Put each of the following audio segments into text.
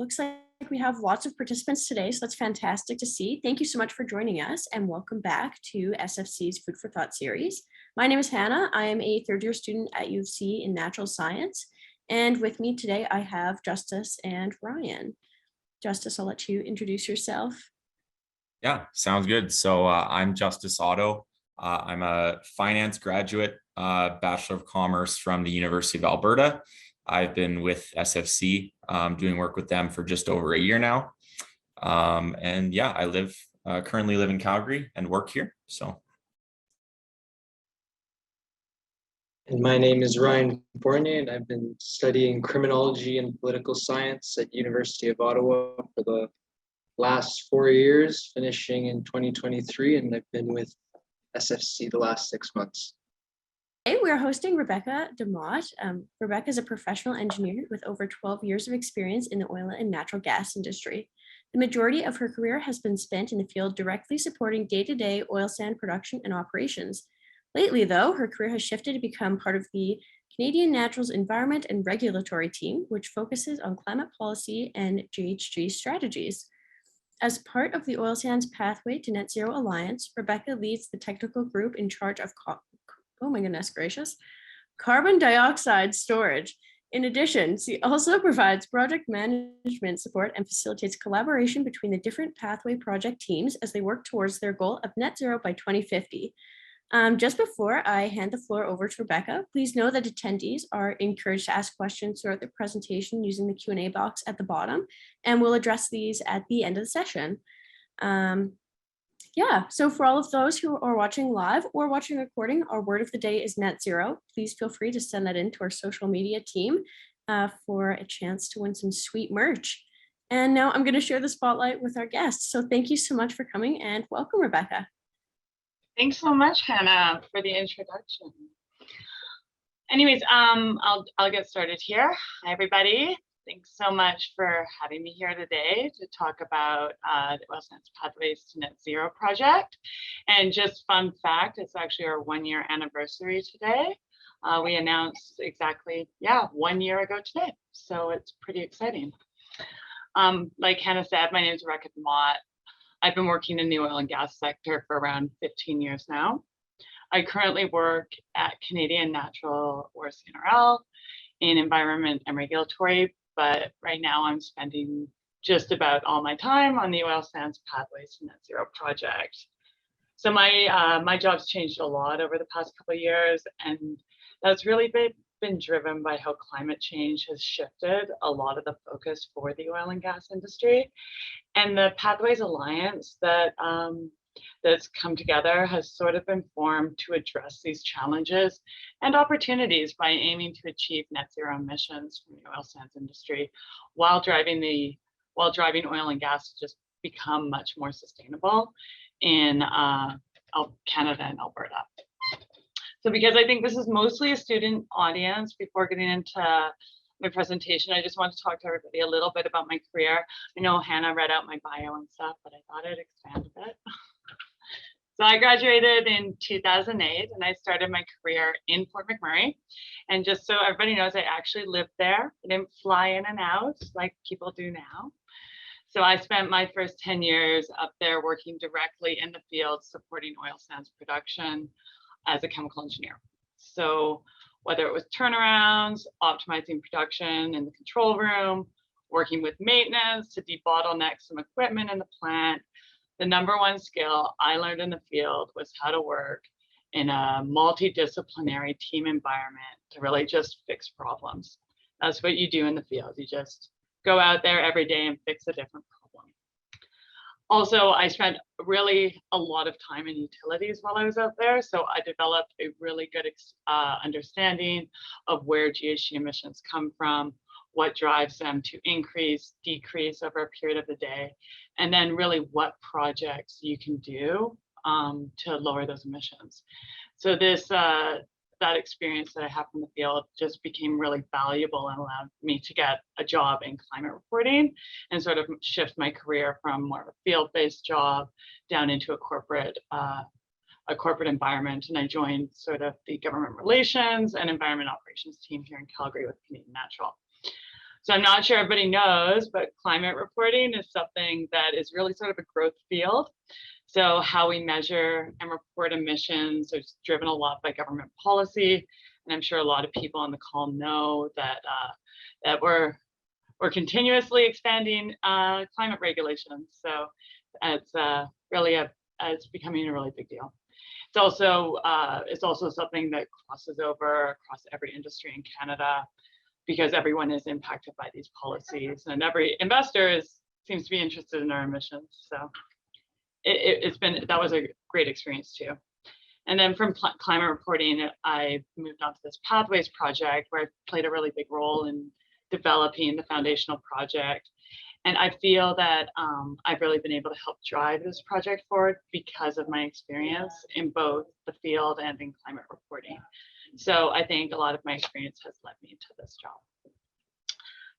looks like we have lots of participants today, so that's fantastic to see. Thank you so much for joining us and welcome back to SFC's Food for Thought series. My name is Hannah. I am a third year student at U of C in natural science. And with me today, I have Justice and Ryan. Justice, I'll let you introduce yourself. Yeah, sounds good. So I'm Justice Otto. I'm a finance graduate, Bachelor of Commerce from the University of Alberta. I've been with SFC doing work with them for just over a year now. And yeah, I currently live in Calgary and work here. So. And my name is Ryan Fournier, and I've been studying criminology and political science at University of Ottawa for the last 4 years, finishing in 2023, and I've been with SFC the last 6 months. Today we are hosting Rebecca DeMott. Rebecca is a professional engineer with over 12 years of experience in the oil and natural gas industry. The majority of her career has been spent in the field directly supporting day-to-day oil sand production and operations. Lately, though, her career has shifted to become part of the Canadian Naturals Environment and Regulatory Team, which focuses on climate policy and GHG strategies. As part of the Oil Sands Pathway to Net Zero Alliance, Rebecca leads the technical group in charge of oh my goodness gracious, carbon dioxide storage. In addition, she also provides project management support and facilitates collaboration between the different pathway project teams as they work towards their goal of net zero by 2050. Just before I hand the floor over to Rebecca, please know that attendees are encouraged to ask questions throughout the presentation using the Q&A box at the bottom, and we'll address these at the end of the session. So for all of those who are watching live or watching the recording, our word of the day is net zero. Please feel free to send that in to our social media team for a chance to win some sweet merch. And now I'm going to share the spotlight with our guests. So thank you so much for coming and welcome, Rebecca. Thanks so much, Hannah, for the introduction. Anyways, I'll get started here. Hi, everybody. Thanks so much for having me here today to talk about the Oilsands Pathways to Net Zero project. And just fun fact, it's actually our 1-year anniversary today. We announced exactly, 1 year ago today. So it's pretty exciting. Like Hannah said, my name is Rebecca DeMott. I've been working in the oil and gas sector for around 15 years now. I currently work at Canadian Natural, or CNRL, in environment and regulatory, but right now I'm spending just about all my time on the Oil Sands Pathways to Net Zero project. So my job's changed a lot over the past couple of years, and that's really been driven by how climate change has shifted a lot of the focus for the oil and gas industry. And the Pathways Alliance that's come together has sort of been formed to address these challenges and opportunities by aiming to achieve net zero emissions from the oil sands industry while driving oil and gas to just become much more sustainable in Canada and Alberta. So because I think this is mostly a student audience, before getting into my presentation, I just want to talk to everybody a little bit about my career. I know Hannah read out my bio and stuff, but I thought I'd expand a bit. So I graduated in 2008 and I started my career in Fort McMurray. And just so everybody knows, I actually lived there. I didn't fly in and out like people do now. So I spent my first 10 years up there working directly in the field, supporting oil sands production as a chemical engineer. So whether it was turnarounds, optimizing production in the control room, working with maintenance to debottleneck some equipment in the plant, the number one skill I learned in the field was how to work in a multidisciplinary team environment to really just fix problems. That's what you do in the field. You just go out there every day and fix a different problem. Also, I spent really a lot of time in utilities while I was out there. So I developed a really good understanding of where GHG emissions come from, what drives them to increase, decrease over a period of the day, and then really what projects you can do to lower those emissions. So that experience that I have from the field just became really valuable and allowed me to get a job in climate reporting and sort of shift my career from more of a field-based job down into a corporate environment. And I joined sort of the government relations and environment operations team here in Calgary with Canadian Natural. So I'm not sure everybody knows, but climate reporting is something that is really sort of a growth field. So how we measure and report emissions is driven a lot by government policy. And I'm sure a lot of people on the call know that, that we're continuously expanding climate regulations. So it's really it's becoming a really big deal. It's also something that crosses over across every industry in Canada, because everyone is impacted by these policies, and every investor seems to be interested in our emissions. So that was a great experience too. And then from climate reporting, I moved on to this Pathways project, where I played a really big role in developing the foundational project. And I feel that I've really been able to help drive this project forward because of my experience in both the field and in climate reporting. So I think a lot of my experience has led me to this job.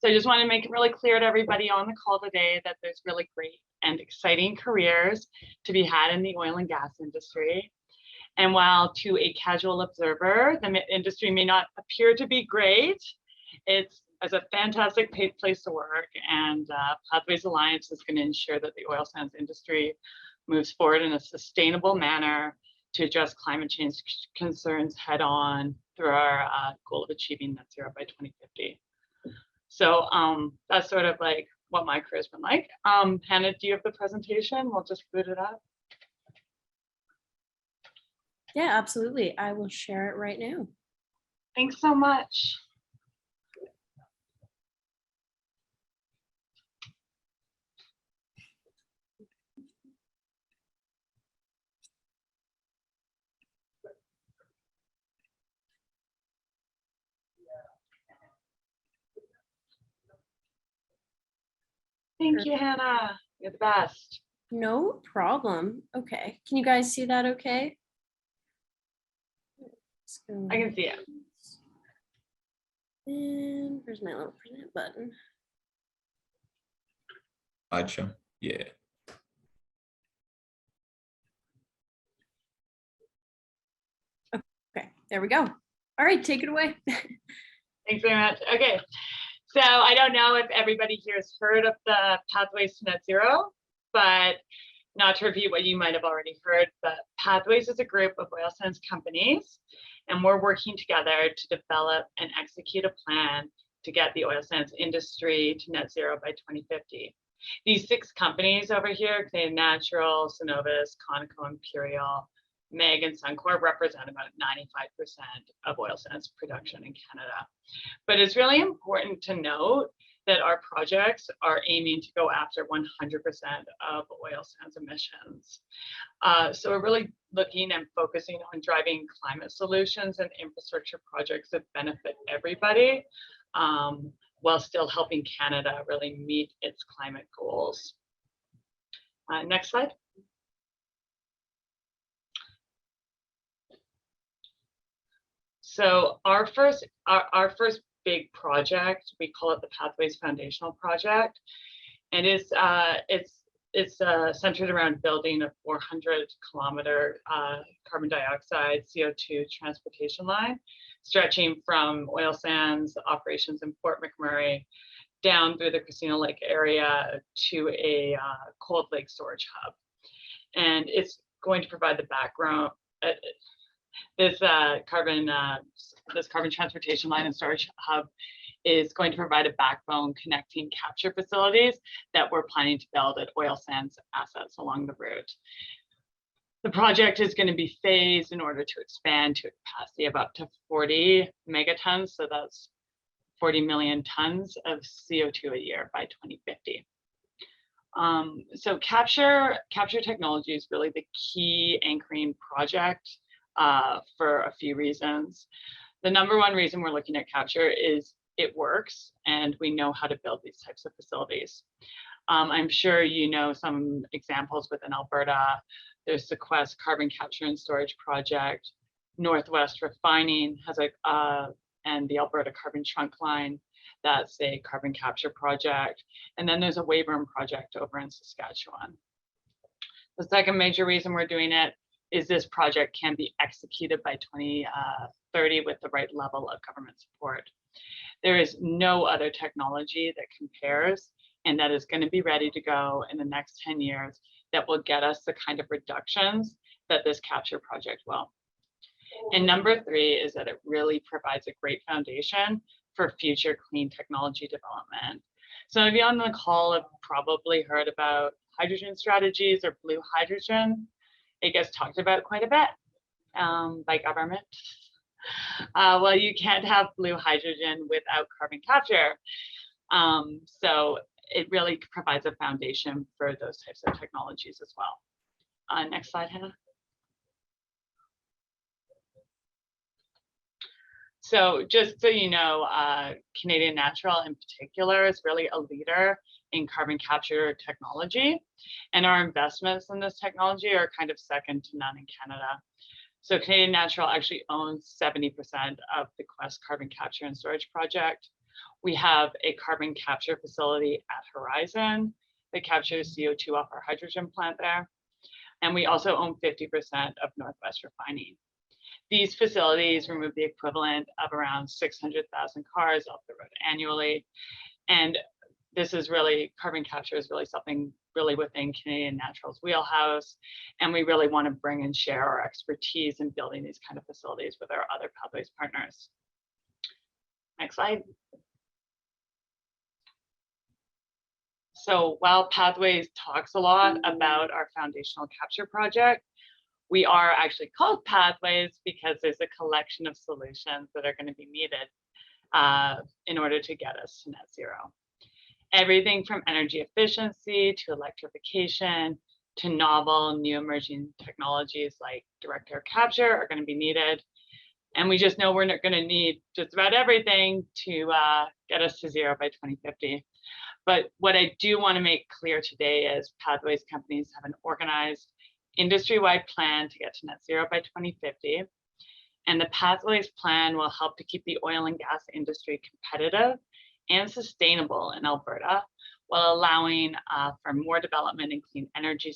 So I just want to make it really clear to everybody on the call today that there's really great and exciting careers to be had in the oil and gas industry. And while to a casual observer, the industry may not appear to be great, it's a fantastic place to work, and Pathways Alliance is going to ensure that the oil sands industry moves forward in a sustainable manner to address climate change concerns head on through our goal of achieving net zero by 2050. So that's sort of like what my career's been like. Hannah, do you have the presentation? We'll just boot it up. Yeah, absolutely. I will share it right now. Thanks so much. Thank you, Hannah. You're the best. No problem. Okay. Can you guys see that okay? I can see it. And where's my little present button? Slideshow. Yeah. Okay, there we go. All right, take it away. Thanks very much. Okay. So I don't know if everybody here has heard of the Pathways to Net Zero, but not to repeat what you might have already heard, but Pathways is a group of oil sands companies, and we're working together to develop and execute a plan to get the oil sands industry to net zero by 2050. These 6 companies over here, Canadian Natural, Cenovus, Conoco, Imperial, MEG, and Suncor, represent about 95% of oil sands production in Canada. But it's really important to note that our projects are aiming to go after 100% of oil sands emissions. So we're really looking and focusing on driving climate solutions and infrastructure projects that benefit everybody, while still helping Canada really meet its climate goals. Next slide. So our first big project, we call it the Pathways Foundational Project, and it's centered around building a 400-kilometer carbon dioxide CO2 transportation line, stretching from oil sands operations in Fort McMurray down through the Christina Lake area to a cold lake storage hub. And it's going to provide the background. This carbon transportation line and storage hub is going to provide a backbone connecting capture facilities that we're planning to build at oil sands assets along the route. The project is going to be phased in order to expand to a capacity of up to 40 megatons. So that's 40 million tons of CO2 a year by 2050. So capture technology is really the key anchoring project for a few reasons. The number one reason we're looking at capture is it works, and we know how to build these types of facilities. I'm sure you know some examples within Alberta. There's the Quest Carbon Capture and Storage Project. Northwest Refining has and the Alberta Carbon Trunk Line. That's a carbon capture project. And then there's a Weyburn project over in Saskatchewan. The second major reason we're doing it is this project can be executed by 2030 with the right level of government support. There is no other technology that compares and that is going to be ready to go in the next 10 years that will get us the kind of reductions that this capture project will. And number 3 is that it really provides a great foundation for future clean technology development. Some of you on the call have probably heard about hydrogen strategies or blue hydrogen. It gets talked about quite a bit by government. Well, you can't have blue hydrogen without carbon capture. So it really provides a foundation for those types of technologies as well. Next slide, Hannah. So just so you know, Canadian Natural in particular is really a leader in carbon capture technology. And our investments in this technology are kind of second to none in Canada. So Canadian Natural actually owns 70% of the Quest Carbon Capture and Storage project. We have a carbon capture facility at Horizon that captures CO2 off our hydrogen plant there. And we also own 50% of Northwest Refining. These facilities remove the equivalent of around 600,000 cars off the road annually. And this is really, carbon capture is really something really within Canadian Natural's wheelhouse. And we really want to bring and share our expertise in building these kind of facilities with our other Pathways partners. Next slide. So while Pathways talks a lot about our foundational capture project, we are actually called Pathways because there's a collection of solutions that are going to be needed in order to get us to net zero. Everything from energy efficiency to electrification to novel new emerging technologies like direct air capture are going to be needed. And we just know we're not going to need just about everything to get us to zero by 2050. But what I do want to make clear today is Pathways companies have an organized industry-wide plan to get to net zero by 2050. And the Pathways plan will help to keep the oil and gas industry competitive and sustainable in Alberta, while allowing for more development in clean energy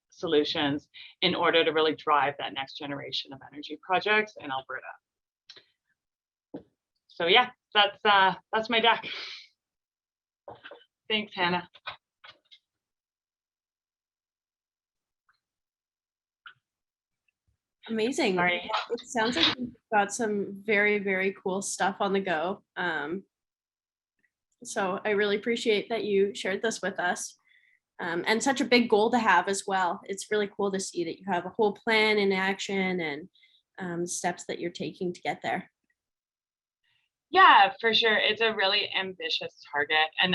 solutions in order to really drive that next generation of energy projects in Alberta. So yeah, that's my deck. Thanks, Hannah. Amazing. Sorry. It sounds like you've got some very, very cool stuff on the go. So I really appreciate that you shared this with us. And such a big goal to have as well. It's really cool to see that you have a whole plan in action and steps that you're taking to get there. Yeah, for sure. It's a really ambitious target, and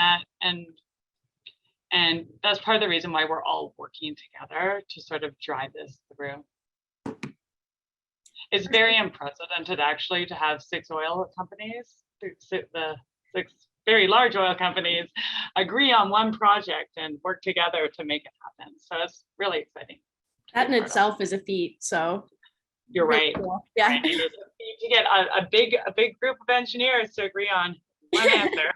that's part of the reason why we're all working together to sort of drive this through. It's very unprecedented actually to have 6 oil companies, the 6 very large oil companies, agree on one project and work together to make it happen. So it's really exciting. That in itself is a feat. So you're right. Cool. Yeah. Right. It is a feat to get a big group of engineers to agree on one answer.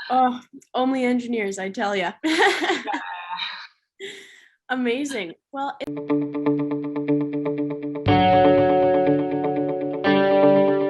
Oh, only engineers, I tell you. Amazing. Well.